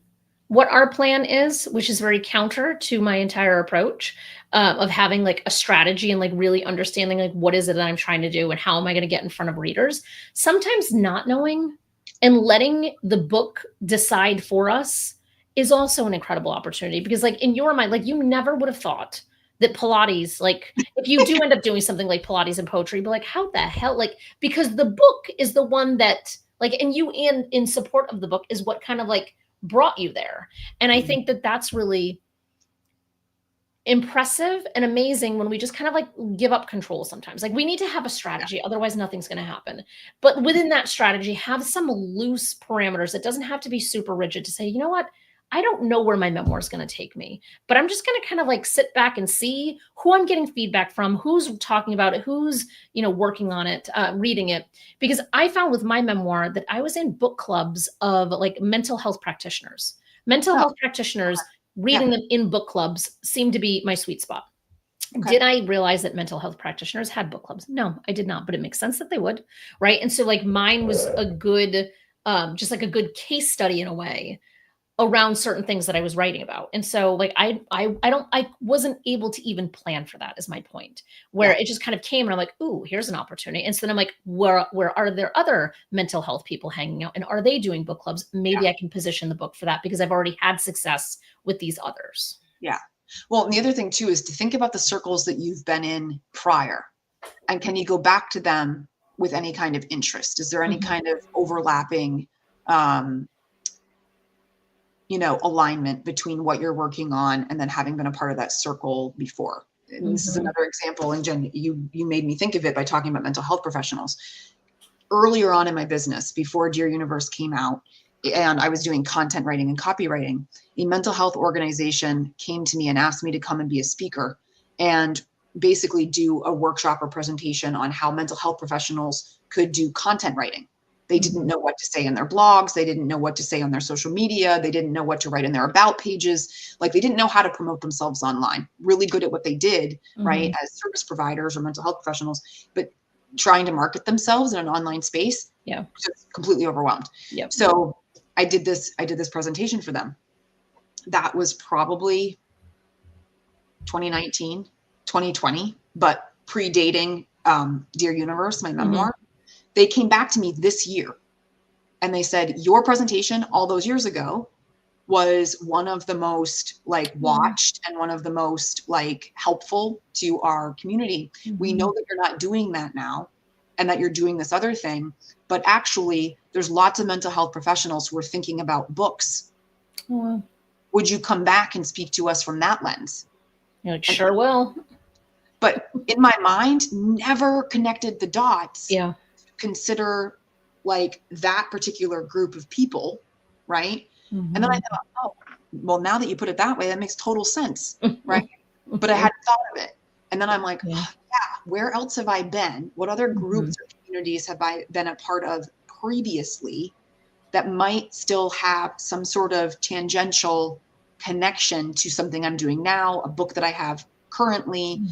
what our plan is, which is very counter to my entire approach of having like a strategy and like really understanding like what is it that I'm trying to do and how am I going to get in front of readers. Sometimes not knowing and letting the book decide for us is also an incredible opportunity, because like in your mind, like you never would have thought that Pilates, like if you do end up doing something like Pilates and poetry, but like how the hell, like, because the book is the one that like, and you in support of the book is what kind of like brought you there. And I think that that's really impressive and amazing when we just kind of like give up control sometimes. Like we need to have a strategy, otherwise nothing's going to happen. But within that strategy, have some loose parameters. It doesn't have to be super rigid to say, you know what? I don't know where my memoir is going to take me, but I'm just going to kind of like sit back and see who I'm getting feedback from, who's talking about it, who's, you know, working on it, reading it. Because I found with my memoir that I was in book clubs of like mental health practitioners. Mental health practitioners, reading them in book clubs seemed to be my sweet spot. Okay. Did I realize that mental health practitioners had book clubs? No, I did not, but it makes sense that they would, right? And so like mine was a good, just like a good case study in a way around certain things that I was writing about. And so like, I wasn't able to even plan for that, is my point, where Yeah. it just kind of came and I'm like, ooh, here's an opportunity. And so then I'm like, where are there other mental health people hanging out, and are they doing book clubs? Maybe I can position the book for that because I've already had success with these others. Yeah. Well, and the other thing too is to think about the circles that you've been in prior, and can you go back to them with any kind of interest? Is there any kind of overlapping, alignment between what you're working on and then having been a part of that circle before? And this is another example. And Jen, you made me think of it by talking about mental health professionals. Earlier on in my business, before Dear Universe came out, and I was doing content writing and copywriting, a mental health organization came to me and asked me to come and be a speaker and basically do a workshop or presentation on how mental health professionals could do content writing. They didn't know what to say in their blogs. They didn't know what to say on their social media. They didn't know what to write in their about pages. Like, they didn't know how to promote themselves online. Really good at what they did, right, as service providers or mental health professionals, but trying to market themselves in an online space, just completely overwhelmed. So I did this presentation for them. That was probably 2019, 2020, but predating Dear Universe, my memoir. They came back to me this year and they said, your presentation all those years ago was one of the most like watched and one of the most like helpful to our community. We know that you're not doing that now and that you're doing this other thing, but actually there's lots of mental health professionals who are thinking about books. Would you come back and speak to us from that lens? You're like, sure will. But in my mind, never connected the dots. Yeah. Consider like that particular group of people, right? And then I thought, oh, well, now that you put it that way, that makes total sense, right? But I hadn't thought of it. And then I'm like, where else have I been? What other groups or communities have I been a part of previously that might still have some sort of tangential connection to something I'm doing now, a book that I have currently?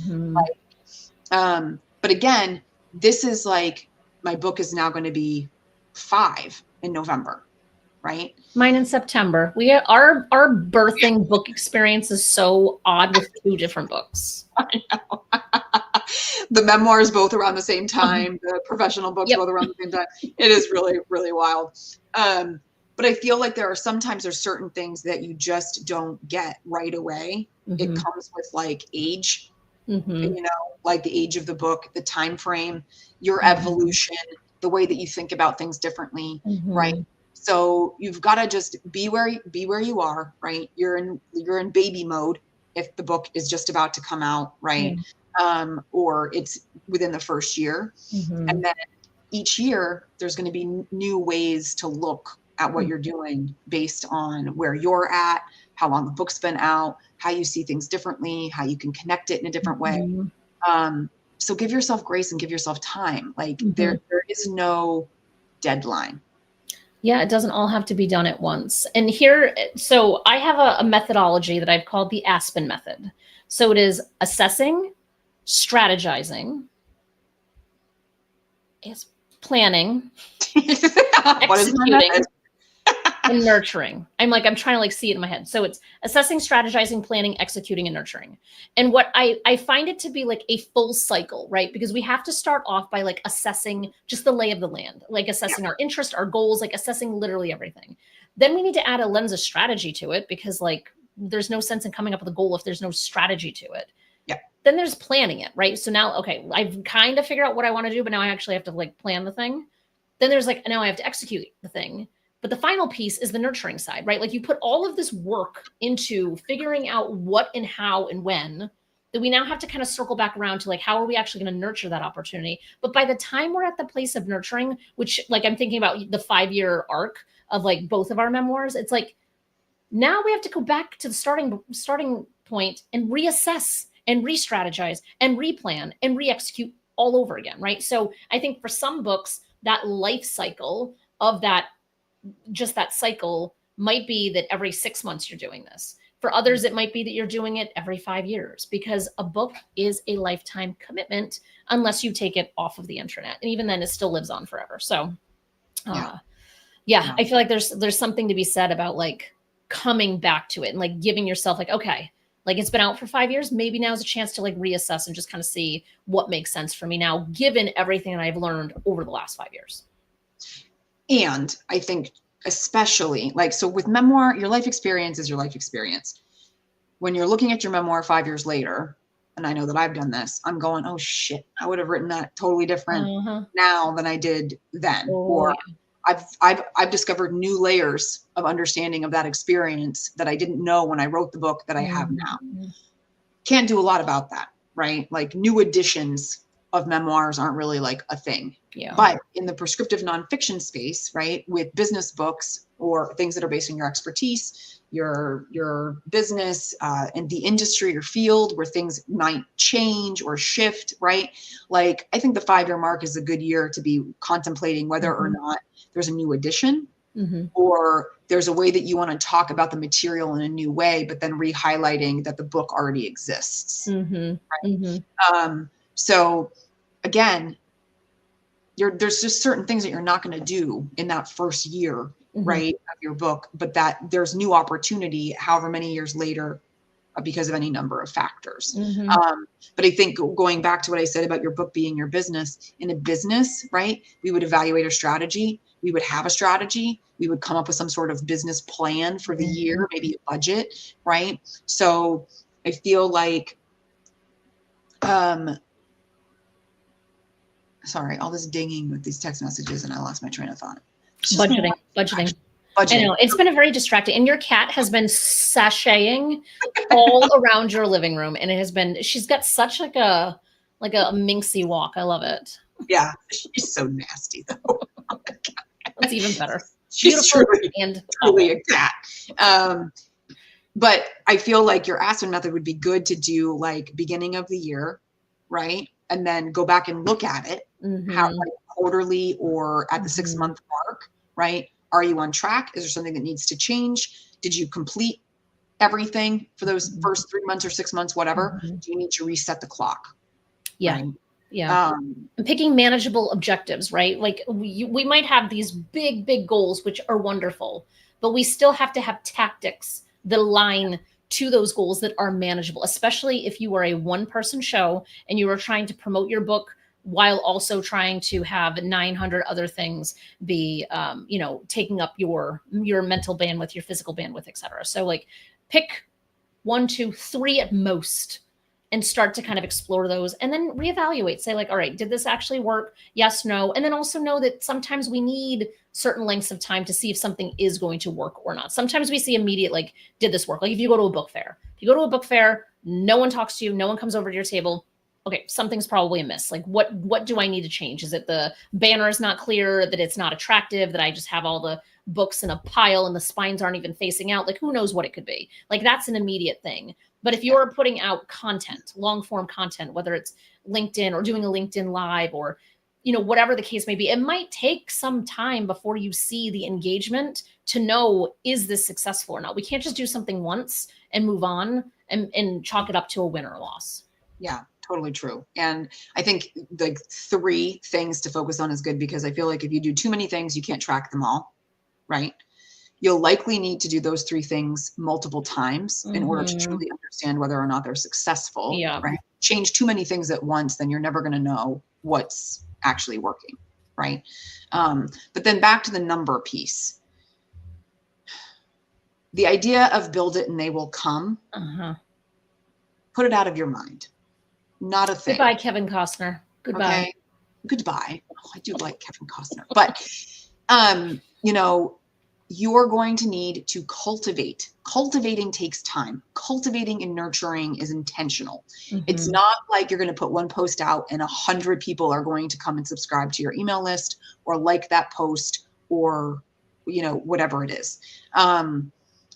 But again, this is like, my book is now going to be 5 in November, right? Mine in September. Our birthing book experience is so odd with 2 different books. I know. The memoirs both around the same time, the professional books both around the same time. It is really, really wild. But I feel like there's certain things that you just don't get right away. It comes with like age, like the age of the book, the time frame, your evolution, the way that you think about things differently, right? So you've got to just be where you are, right? You're in baby mode if the book is just about to come out, right? Or it's within the first year. And then each year there's going to be new ways to look at what you're doing based on where you're at, how long the book's been out, how you see things differently, how you can connect it in a different way. So give yourself grace and give yourself time. Like there is no deadline. Yeah, it doesn't all have to be done at once. And here, so I have a methodology that I've called the Aspen method. So it is assessing, strategizing, it's planning, executing, and nurturing. I'm trying to like see it in my head. So it's assessing, strategizing, planning, executing, and nurturing. And what I find it to be like a full cycle, right? Because we have to start off by like assessing just the lay of the land, like assessing our interest, our goals, like assessing literally everything. Then we need to add a lens of strategy to it because like there's no sense in coming up with a goal if there's no strategy to it. Then there's planning it, right? So now, okay, I've kind of figured out what I want to do, but now I actually have to like plan the thing. Then there's like, now I have to execute the thing. But the final piece is the nurturing side, right? Like you put all of this work into figuring out what and how and when, that we now have to kind of circle back around to like, how are we actually going to nurture that opportunity? But by the time we're at the place of nurturing, which like I'm thinking about the 5-year arc of like both of our memoirs, it's like, now we have to go back to the starting point and reassess and re-strategize and replan and re-execute all over again, right? So I think for some books, that life cycle of that, just that cycle might be that every 6 months you're doing this. For others, it might be that you're doing it every 5 years because a book is a lifetime commitment unless you take it off of the internet. And even then it still lives on forever. So I feel like there's something to be said about like coming back to it and like giving yourself like, okay, like it's been out for 5 years. Maybe now's a chance to like reassess and just kind of see what makes sense for me now, given everything that I've learned over the last 5 years. And I think especially like, so with memoir, your life experience is your life experience. When you're looking at your memoir 5 years later, and I know that I've done this, I'm going, oh shit, I would have written that totally different now than I did then. Or I've discovered new layers of understanding of that experience that I didn't know when I wrote the book that I have now. Can't do a lot about that, right? Like new editions of memoirs aren't really like a thing. Yeah. But in the prescriptive nonfiction space, right, with business books or things that are based on your expertise, your business and the industry or field where things might change or shift, right? Like I think the 5-year mark is a good year to be contemplating whether or not there's a new edition or there's a way that you want to talk about the material in a new way, but then re-highlighting that the book already exists. Right? So again, there's just certain things that you're not going to do in that first year, right, of your book, but that there's new opportunity however many years later because of any number of factors. But I think going back to what I said about your book being your business, in a business, right, we would evaluate a strategy. We would have a strategy. We would come up with some sort of business plan for the year, maybe a budget, right? So I feel like, sorry, all this dinging with these text messages and I lost my train of thought. Budgeting. I know it's been a very distracting, and your cat has been sashaying all around your living room, and it has been. She's got such like a minxy walk. I love it. Yeah, she's so nasty though. That's even better. She's truly a cat. But I feel like your Aspen method would be good to do like beginning of the year, right? And then go back and look at it, how like quarterly or at the 6-month mark, right? Are you on track? Is there something that needs to change? Did you complete everything for those first 3 months or 6 months, whatever? Do you need to reset the clock? Yeah. Right? Yeah. And picking manageable objectives, right? Like we might have these big goals, which are wonderful, but we still have to have tactics that align to those goals that are manageable, especially if you are a one-person show and you are trying to promote your book while also trying to have 900 other things be, taking up your mental bandwidth, your physical bandwidth, et cetera. So like pick 1, 2, 3 at most and start to kind of explore those and then reevaluate, say like, all right, did this actually work? Yes, no. And then also know that sometimes we need certain lengths of time to see if something is going to work or not. Sometimes we see immediate, like, did this work? Like if you go to a book fair, no one talks to you, no one comes over to your table. Okay, something's probably amiss. Like what do I need to change? Is it the banner is not clear, that it's not attractive, that I just have all the books in a pile and the spines aren't even facing out? Like who knows what it could be? Like that's an immediate thing. But if you're putting out content, long form content, whether it's LinkedIn or doing a LinkedIn live or, whatever the case may be, it might take some time before you see the engagement to know, is this successful or not? We can't just do something once and move on and chalk it up to a win or loss. Yeah, totally true. And I think like 3 things to focus on is good, because I feel like if you do too many things, you can't track them all, right? You'll likely need to do those 3 things multiple times in order to truly understand whether or not they're successful. Yeah. Right? Change too many things at once, then you're never going to know what's actually working. Right. But then back to the number piece. The idea of build it and they will come. Put it out of your mind. Not a thing. Goodbye, Kevin Costner. Goodbye. Okay? Goodbye. Oh, I do like Kevin Costner. But, you're going to need to cultivate. Cultivating takes time. Cultivating and nurturing is intentional. It's not like you're going to put one post out and 100 people are going to come and subscribe to your email list or like that post or, whatever it is.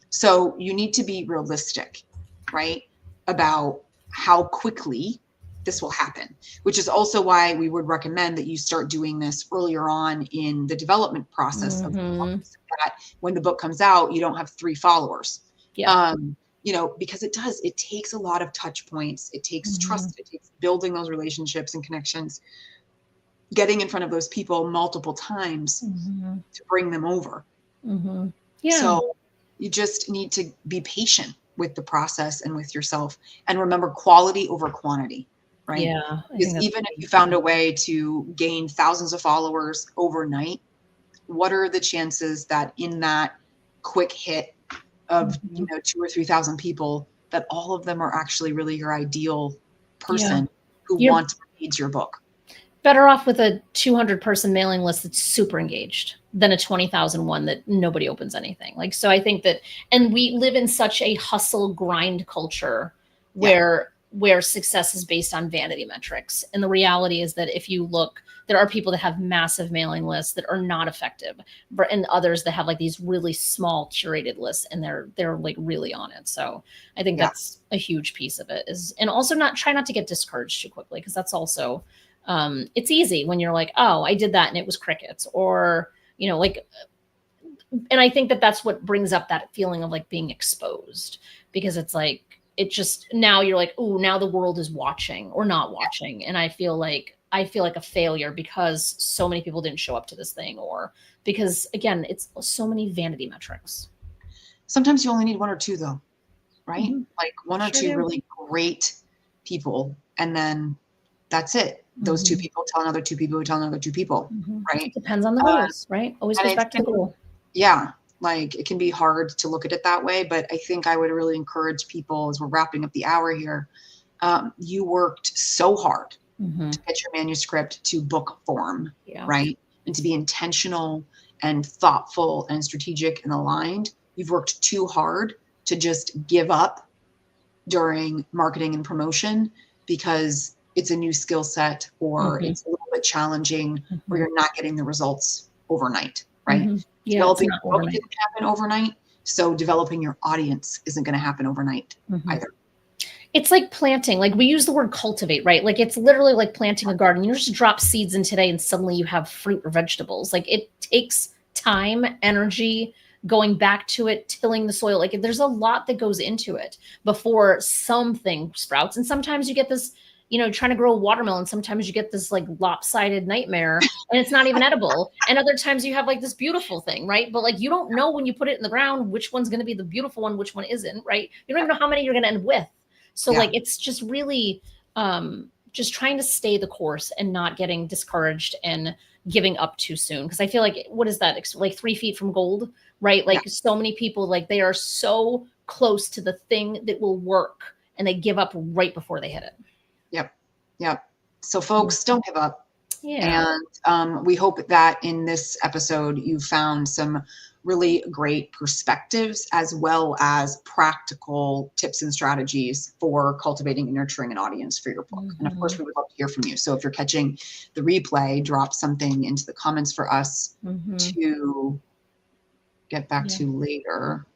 So you need to be realistic, right, about how quickly this will happen, which is also why we would recommend that you start doing this earlier on in the development process of the book, so that when the book comes out, you don't have 3 followers. Yeah. Because it takes a lot of touch points. It takes trust. It takes building those relationships and connections, getting in front of those people multiple times to bring them over. Yeah. So You just need to be patient with the process and with yourself, and remember quality over quantity, right? Yeah, I Because think that's even if you found a way to gain thousands of followers overnight, what are the chances that in that quick hit of, mhm. 2 or 3,000 people, that all of them are actually really your ideal Yeah. person who You're wants or needs your book? better off with a 200-person mailing list that's super engaged than a 20,000 one that nobody opens anything. Like, so I think that, and we live in such a hustle grind culture Yeah. where success is based on vanity metrics. And the reality is that if you look, there are people that have massive mailing lists that are not effective, and others that have like these really small curated lists and they're like really on it. So I think Yeah. that's a huge piece of it is, and also try not to get discouraged too quickly, because that's also, it's easy when you're like, oh, I did that and it was crickets, or, like, and I think that that's what brings up that feeling of like being exposed, because it's like, it just, now you're like, oh, now the world is watching or not watching. And I feel like a failure because so many people didn't show up to this thing, or because again, it's so many vanity metrics. Sometimes you only need one or two, though, right? Mm-hmm. Like one or Sure two do. really great people, and then that's it. Those two Mm-hmm. people tell another two people who tell another two people, Mm-hmm. right? It depends on the Uh, goals, right? Always and goes it back to the can, goal. yeah, like it can be hard to look at it that way, but I think I would really encourage people, as we're wrapping up the hour here, you worked so hard Mm-hmm. to get your manuscript to book form, Yeah. right? And to be intentional and thoughtful and strategic and aligned. You've worked too hard to just give up during marketing and promotion because it's a new skill set, or Mm-hmm. it's a little bit challenging, or Mm-hmm. you're not getting the results overnight, right? Mm-hmm. Yeah, it's Developing not your book overnight. didn't happen overnight. So developing your audience isn't going to happen overnight Mm-hmm. either. It's like planting. Like, we use the word cultivate, right? Like, it's literally like planting a garden. You just drop seeds in today and suddenly you have fruit or vegetables. Like, it takes time, energy, going back to it, tilling the soil. Like, there's a lot that goes into it before something sprouts. And sometimes you get this, trying to grow a watermelon, sometimes you get this like lopsided nightmare and it's not even edible. And other times you have like this beautiful thing, right? But like, you don't know when you put it in the ground which one's going to be the beautiful one, which one isn't, right? You don't even know how many you're going to end with. So Yeah. like, it's just really just trying to stay the course and not getting discouraged and giving up too soon. Cause I feel like, what is that? Like 3 feet from gold, right? Yeah. Like, so many people, like, they are so close to the thing that will work and they give up right before they hit it. Yep. Yep. So folks, don't give up. Yeah. And we hope that in this episode, you found some really great perspectives, as well as practical tips and strategies for cultivating and nurturing an audience for your book. And of course, we would love to hear from you. So if you're catching the replay, drop something into the comments for us to get back to later.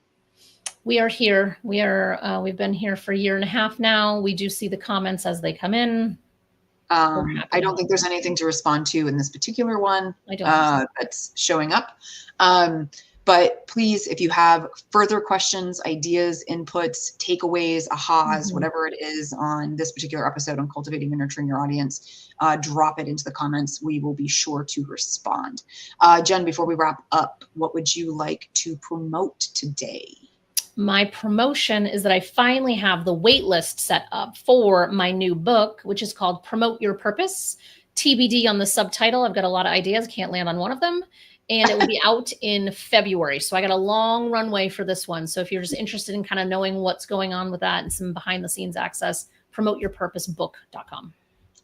We are here. We've been here for a year and a half now. We do see the comments as they come in. I don't think there's anything to respond to in this particular one that's showing up. But please, if you have further questions, ideas, inputs, takeaways, ahas, whatever it is on this particular episode on cultivating and nurturing your audience, drop it into the comments. We will be sure to respond. Jen, before we wrap up, what would you like to promote today? My promotion is that I finally have the wait list set up for my new book, which is called Promote Your Purpose. TBD on the subtitle. I've got a lot of ideas, can't land on one of them. And it will be out in February. So I got a long runway for this one. So if you're just interested in kind of knowing what's going on with that and some behind the scenes access, promoteyourpurposebook.com.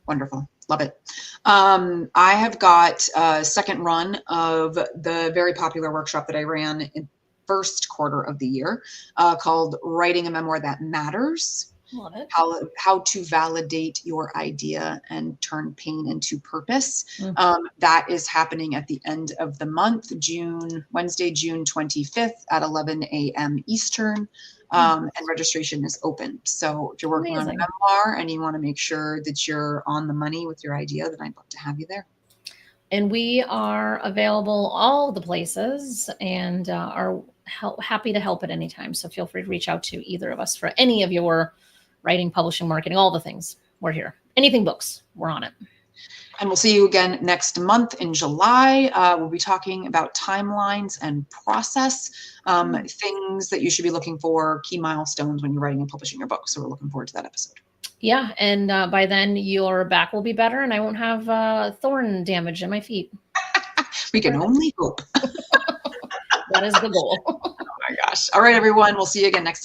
Wonderful. Love it. I have got a second run of the very popular workshop that I ran in first quarter of the year called Writing a Memoir That Matters. Love it. How to validate your idea and turn pain into purpose. That is happening at the end of the month, Wednesday, June 25th at 11 a.m. Eastern. And registration is open. So if you're working on a memoir and you want to make sure that you're on the money with your idea, then I'd love to have you there. And we are available all the places and are happy to help at any time. So feel free to reach out to either of us for any of your writing, publishing, marketing, all the things. We're here. Anything books, we're on it. And we'll see you again next month in July. We'll be talking about timelines and process, things that you should be looking for, key milestones when you're writing and publishing your book. So we're looking forward to that episode. Yeah, and by then your back will be better and I won't have thorn damage in my feet. We can only hope. That is the goal. Oh my gosh. All right, everyone. We'll see you again next time.